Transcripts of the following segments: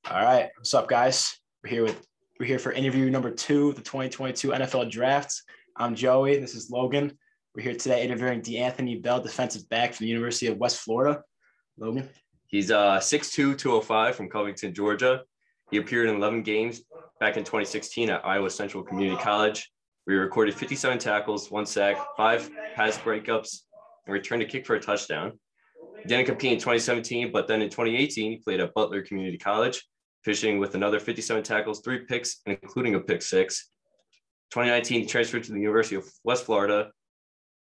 All right. What's up, guys? We're here for interview number 2 of the 2022 NFL Draft. I'm Joey. This is Logan. We're here today interviewing DeAnthony Bell, defensive back from the University of West Florida. Logan. He's 6'2", 205 from Covington, Georgia. He appeared in 11 games back in 2016 at Iowa Central Community College. We recorded 57 tackles, 1 sack, 5 pass breakups, and returned a kick for a touchdown. He didn't compete in 2017, but then in 2018, he played at Butler Community College, finishing with another 57 tackles, 3 picks, including a pick 6. 2019, he transferred to the University of West Florida,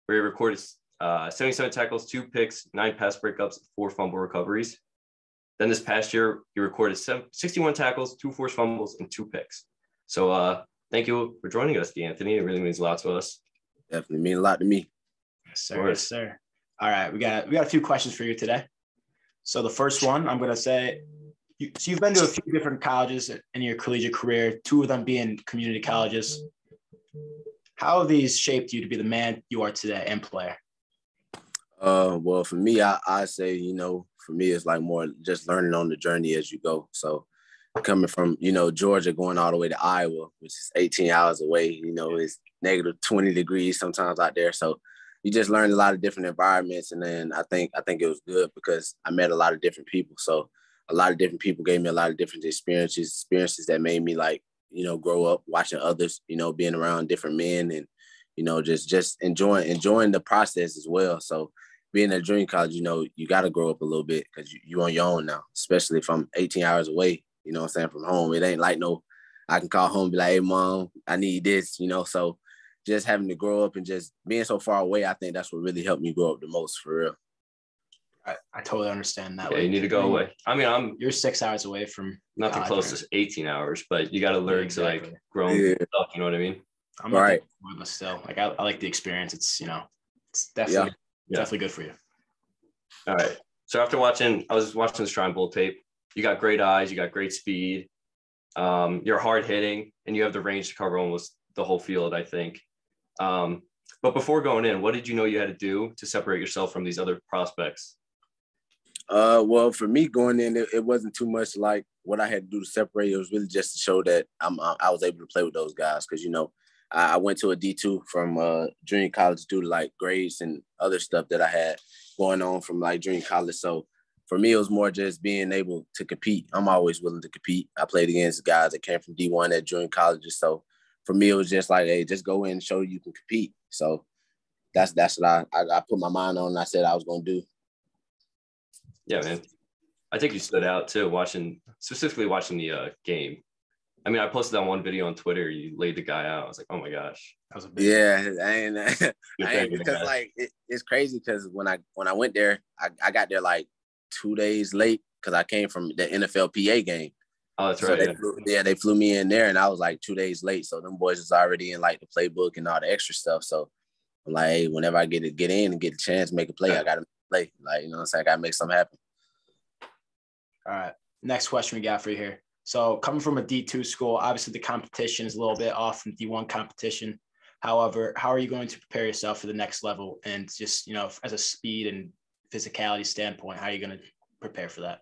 where he recorded 77 tackles, 2 picks, 9 pass breakups, 4 fumble recoveries. Then this past year, he recorded 61 tackles, 2 forced fumbles, and 2 picks. So thank you for joining us, DeAnthony. It really means a lot to us. Definitely means a lot to me. Yes, sir. Yes, sir. All right, we got a few questions for you today. So the first one, I'm going to say, you've been to a few different colleges in your collegiate career, 2 of them being community colleges. How have these shaped you to be the man you are today and player? Well, for me, I say, for me, it's like more just learning on the journey as you go. So coming from, Georgia, going all the way to Iowa, which is 18 hours away, it's negative 20 degrees sometimes out there. So you just learn a lot of different environments. And then I think it was good because I met a lot of different people. So a lot of different people gave me a lot of different experiences that made me grow up watching others, being around different men and, just enjoying the process as well. So being at junior college, you got to grow up a little bit because you on your own now, especially if I'm 18 hours away, from home. It ain't like I can call home and be like, hey, Mom, I need this, so just having to grow up and just being so far away, I think that's what really helped me grow up the most, for real. I totally understand that. Yeah, you need to go away. I mean, you're 6 hours away from nothing close to 18 hours, but you got to learn to grow up. You know what I mean? I'm not right, but still, I like the experience. It's it's definitely definitely good for you. All right. So I was watching the Shrine Bowl tape. You got great eyes. You got great speed. You're hard hitting, and you have the range to cover almost the whole field, I think. But before going in, what did you know you had to do to separate yourself from these other prospects? Well, for me going in, it wasn't too much like what I had to do to separate. It was really just to show that I was able to play with those guys because, I went to a D2 from junior college due to grades and other stuff that I had going on from junior college. So for me, it was more just being able to compete. I'm always willing to compete. I played against guys that came from D1 at junior colleges. So for me, it was just hey, just go in and show you can compete. So that's what I put my mind on and I said I was going to do. Yeah, man. I think you stood out too, specifically watching the game. I mean, I posted that one video on Twitter. You laid the guy out. I was like, oh my gosh. That was a big because it's crazy because when I went there, I got there 2 days late because I came from the NFLPA game. Oh, that's right. They flew me in there and I was 2 days late. So them boys was already in the playbook and all the extra stuff. So I'm like, hey, whenever I get in and get a chance to make a play, I got to play. I got to make something happen. All right. Next question we got for you here. So coming from a D2 school, obviously the competition is a little bit off from D1 competition. However, how are you going to prepare yourself for the next level? And just, as a speed and physicality standpoint, how are you going to prepare for that?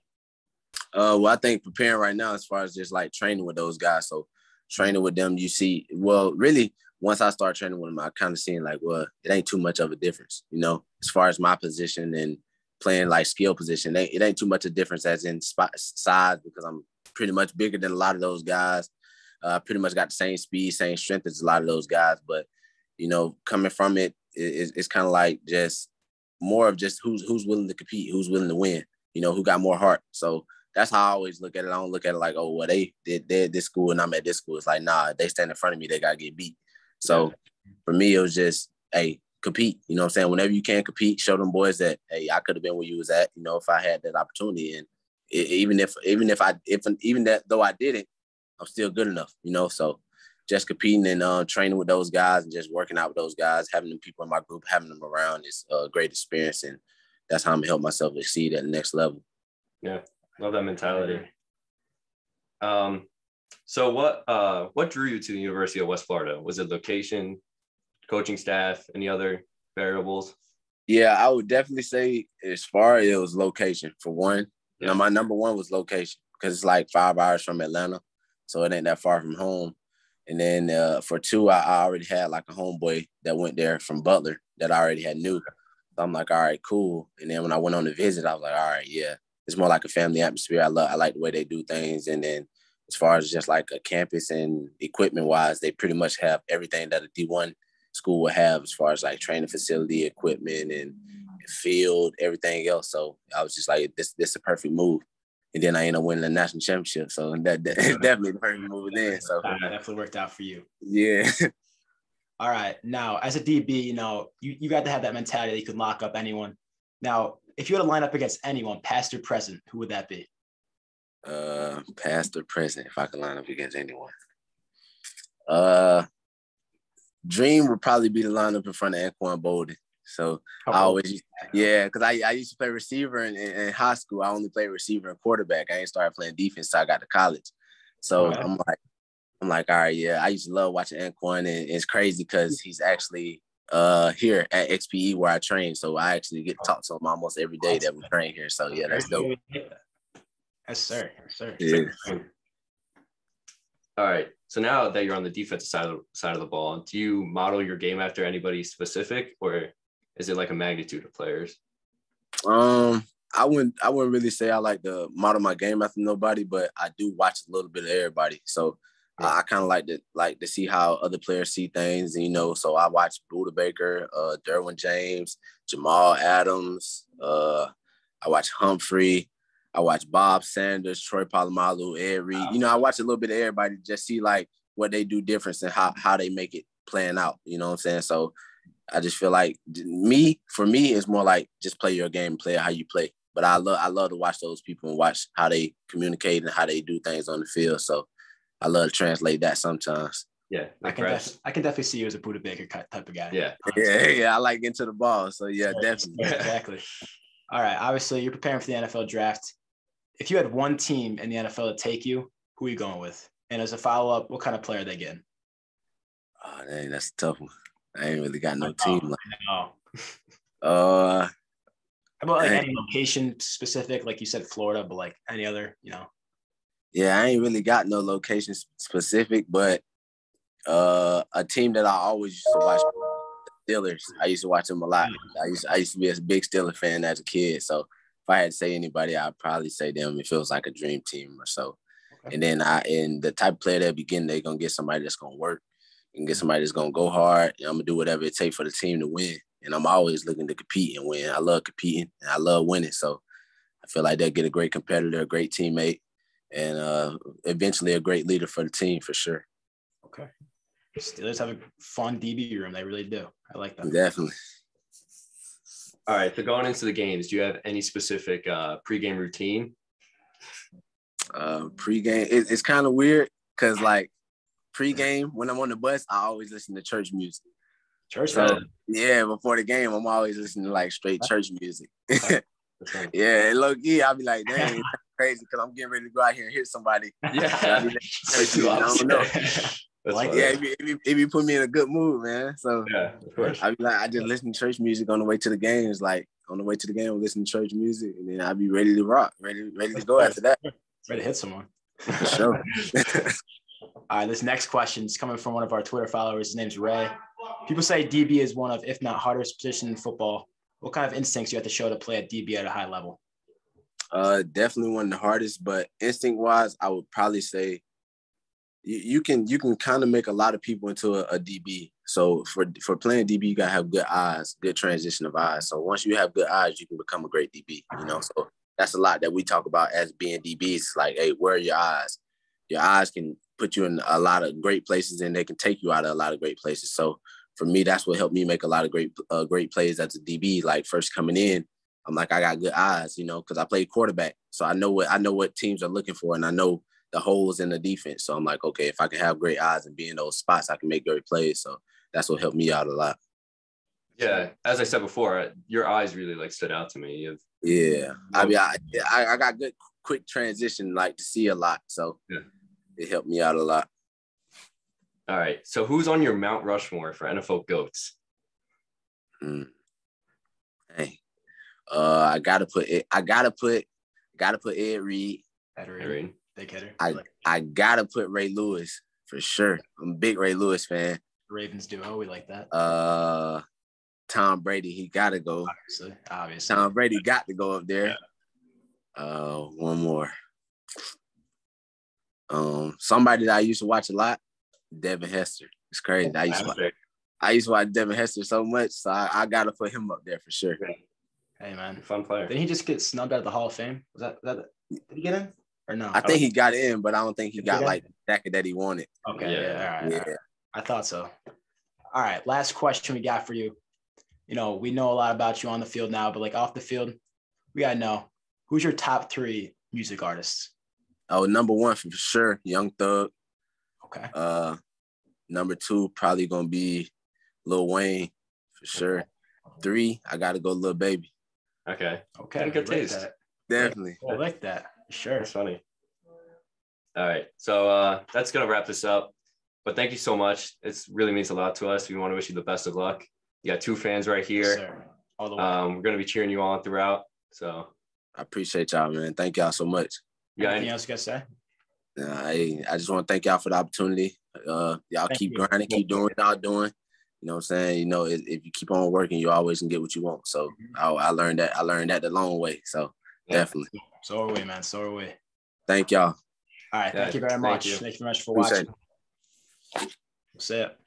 Well, I think preparing right now as far as just training with those guys. So training with them, you see, well, really, once I start training with them, I kind of seeing it ain't too much of a difference, as far as my position and playing skill position. It ain't too much of a difference as in size because I'm pretty much bigger than a lot of those guys. Pretty much got the same speed, same strength as a lot of those guys. But, coming from it's kind of just more of just who's willing to compete, who's willing to win, who got more heart. So that's how I always look at it. I don't look at it oh, well, they're at this school and I'm at this school. It's nah, if they stand in front of me, they got to get beat. So for me, it was just, hey, compete. You know what I'm saying? Whenever you can compete, show them boys that, hey, I could have been where you was at, if I had that opportunity. And even though I didn't, I'm still good enough, so just competing and training with those guys and just working out with those guys, having them people in my group, having them around is a great experience. And that's how I'm going to help myself exceed at the next level. Yeah. Love that mentality. So what drew you to the University of West Florida? Was it location, coaching staff, any other variables? Yeah, I would definitely say as far as it was location for one. Yeah. My number one was location because it's like 5 hours from Atlanta, so it ain't that far from home. And then for 2, I already had like a homeboy that went there from Butler that I already had knew. So I'm like, all right, cool. And then when I went on the visit, I was like, all right, yeah, it's more like a family atmosphere. I like the way they do things. And then as far as just like a campus and equipment wise, they pretty much have everything that a D1 school would have as far as like training facility, equipment, and field, everything else. So I was just like, this is a perfect move. And then I ended up winning the national championship. So that it's definitely the perfect move then. So that definitely worked out for you. Yeah. All right. Now, as a DB, you got to have that mentality that you could lock up anyone. Now, if you had to line up against anyone, past or present, who would that be? Past or present, if I could line up against anyone. Dream would probably be the lineup in front of Anquan Bolden. So I always, because I used to play receiver in high school. I only played receiver and quarterback. I ain't started playing defense until I got to college. So I'm like, all right, yeah. I used to love watching Anquan, and it's crazy because he's actually here at XPE where I train. So I actually get to talk to him almost every day that we train here. So yeah, that's dope. Yes, sir. Yes, sir. Yeah. All right. So now that you're on the defensive side of the ball, do you model your game after anybody specific, or is it like a magnitude of players? I wouldn't really say I like to model my game after nobody, but I do watch a little bit of everybody. So I kind of like to see how other players see things, and so I watch Buda Baker, Derwin James, Jamal Adams, I watch Humphrey, I watch Bob Sanders, Troy Polamalu, Ed Reed. I watch a little bit of everybody to just see like what they do different and how they make it playing out. You know what I'm saying? So I just feel like for me, it's more like just play your game, play how you play. But I love to watch those people and watch how they communicate and how they do things on the field. So I love to translate that sometimes. Yeah, I can definitely see you as a Buda Baker type of guy. Yeah, yeah. I like getting to the ball. So yeah, definitely. Exactly. All right. Obviously, you're preparing for the NFL draft. If you had one team in the NFL to take you, who are you going with? And as a follow-up, what kind of player are they getting? Oh, dang, that's a tough one. I ain't really got no team. How about like any location specific, like you said, Florida, but like any other, Yeah, I ain't really got no location specific, but a team that I always used to watch, Steelers. I used to watch them a lot. I used to be a big Steelers fan as a kid. So if I had to say anybody, I'd probably say them. It feels like a dream team or so. Okay. And then the type of player they'll begin, they're gonna get somebody that's gonna work and get somebody that's gonna go hard. And I'm gonna do whatever it takes for the team to win. And I'm always looking to compete and win. I love competing and I love winning. So I feel like they'll get a great competitor, a great teammate, and eventually a great leader for the team for sure. Okay. Steelers have a fun DB room. They really do. I like that. Definitely. All right. So going into the games, do you have any specific pregame routine? Pregame, it's kind of weird because like pregame, when I'm on the bus, I always listen to church music. Yeah, before the game, I'm always listening to like straight church music. Yeah, and low key, I'll be like, dang, that's crazy because I'm getting ready to go out here and hit somebody. Yeah, I don't know. It be put me in a good mood, man. So yeah, of course. I be like, I just listen to church music on the way to the games. Like on the way to the game, I listen to church music, and then I'll be ready to rock, ready to go after that. Ready to hit someone. For sure. All right, this next question is coming from one of our Twitter followers. His name's Ray. People say DB is one of, if not hardest position in football. What kind of instincts you have to show to play at DB at a high level? Definitely one of the hardest, but instinct-wise, I would probably say you can kind of make a lot of people into a DB. So for playing DB, you gotta have good eyes, good transition of eyes. So once you have good eyes, you can become a great DB. So that's a lot that we talk about as being DBs. Like, hey, where are your eyes? Your eyes can put you in a lot of great places, and they can take you out of a lot of great places. So for me, that's what helped me make a lot of great plays as a DB. Like first coming in, I'm like, I got good eyes, because I played quarterback. So I know what teams are looking for, and I know the holes in the defense. So I'm like, okay, if I can have great eyes and be in those spots, I can make great plays. So that's what helped me out a lot. Yeah, as I said before, your eyes really like stood out to me. Yeah, I mean, I got good quick transition, like to see a lot. So it helped me out a lot. All right. So who's on your Mount Rushmore for NFL GOATs? Hey, I gotta put Ed Reed. Ed big hitter. I gotta put Ray Lewis for sure. I'm a big Ray Lewis fan. Ravens duo, we like that. Tom Brady, he gotta go. Obviously. Tom Brady got to go up there. Yeah. One more. Somebody that I used to watch a lot, Devin Hester. It's crazy. I used to watch Devin Hester so much, so I gotta put him up there for sure. Hey man, fun player. Did he just get snubbed out of the Hall of Fame? Did he get in or no? I think he got in, but I don't think he got like the jacket that he wanted. Okay, yeah. All right. I thought so. All right, last question we got for you. You know, we know a lot about you on the field now, but like off the field, we gotta know who's your top 3 music artists. Oh, number 1 for sure, Young Thug. Okay. Number 2 probably gonna be Lil Wayne for sure. Okay. 3, I gotta go Lil Baby. Okay. Good taste. That. Definitely. I like that. Sure. That's funny. All right. So that's going to wrap this up. But thank you so much. It really means a lot to us. We want to wish you the best of luck. You got 2 fans right here. Yes, all the way. We're going to be cheering you on throughout. So I appreciate y'all, man. Thank y'all so much. Anything else you got to say? I just want to thank y'all for the opportunity. Y'all keep grinding, keep doing what y'all doing. You know what I'm saying? You know, if you keep on working, you always can get what you want. So I learned that. I learned that the long way. So definitely. So are we, man. So are we. Thank y'all. All right. Thank you very much. Thank you very much for watching. That's it.